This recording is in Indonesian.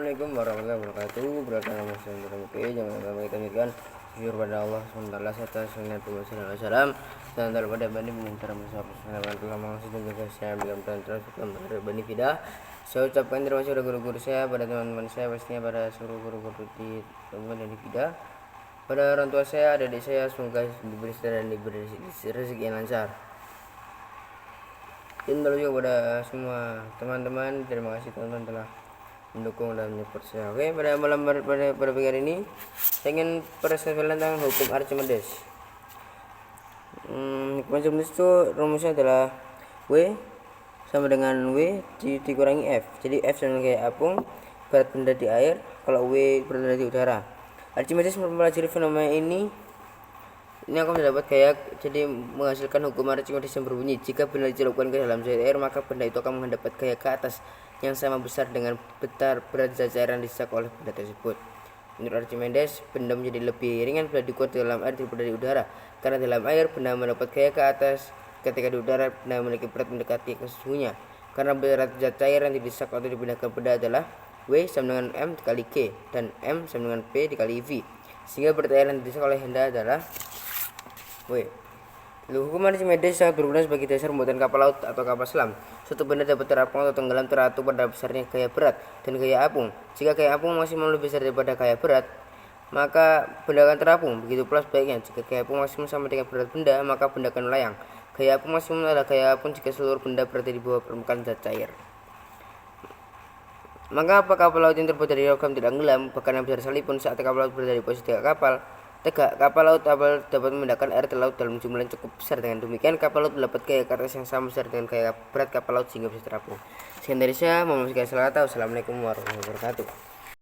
Assalamualaikum warahmatullahi wabarakatuh. Berkata nama saya jangan lupa kita ingatkan jujur pada Allah SWT serta sunnah Nabi SAW dan daripada bani menentara masyarakat telah mengasihi dan juga saya dalam terus dalam bani fidah. Saya ucapkan terima kasih kepada guru-guru saya, pada teman-teman saya, pastinya pada seluruh guru-guru di teman dan di fidah, pada orang tua saya, adik saya, semoga diberi sejahtera dan diberi rezeki yang lancar. Dan lalu juga pada semua teman-teman, terima kasih teman-teman telah mendukung dan menyupport saya. Oke, pada pagi hari ini saya ingin presentasi tentang hukum Archimedes. Hukum Archimedes itu rumusnya adalah W sama dengan W dikurangi F. Jadi F sama dengan kayak apung berat benda di air, kalau W berat benda di udara. Archimedes mempelajari fenomena ini akan mendapat gaya, jadi menghasilkan hukum Archimedes yang berbunyi, jika benda dicelupkan ke dalam zat air, maka benda itu akan mendapat gaya ke atas yang sama besar dengan berat zat cairan disesak oleh benda tersebut. Menurut Archimedes, benda menjadi lebih ringan bila dikuat di dalam air daripada di udara, karena dalam air benda mendapat gaya ke atas, ketika di udara benda memiliki berat mendekati ke sesungguhnya, karena berat zat cairan yang disesak atau dipindahkan benda adalah W sama dengan M dikali G dan M sama dengan P dikali V, sehingga berat cairan yang disesak oleh benda adalah W. Hukum Archimedes sangat berguna sebagai dasar pembuatan kapal laut atau kapal selam. Suatu benda dapat terapung atau tenggelam teratur pada besarnya gaya berat dan gaya apung. Jika gaya apung maksimal lebih besar daripada gaya berat, maka benda akan terapung. Begitu pula sebaliknya, jika gaya apung maksimum sama dengan berat benda, maka benda akan melayang. Gaya apung maksimum adalah gaya apung jika seluruh benda berada di bawah permukaan zat cair. Maka apa kapal laut yang terbuat dari logam tidak tenggelam, bahkan yang besar sekalipun saat kapal laut berada di posisi kapal laut dapat memindahkan air ke laut dalam jumlah yang cukup besar. Dengan demikian kapal laut mendapat gaya ke atas yang sama besar dengan gaya berat kapal laut sehingga bisa terapung. Sekian dari saya, Muhammad Assalamualaikum warahmatullahi wabarakatuh.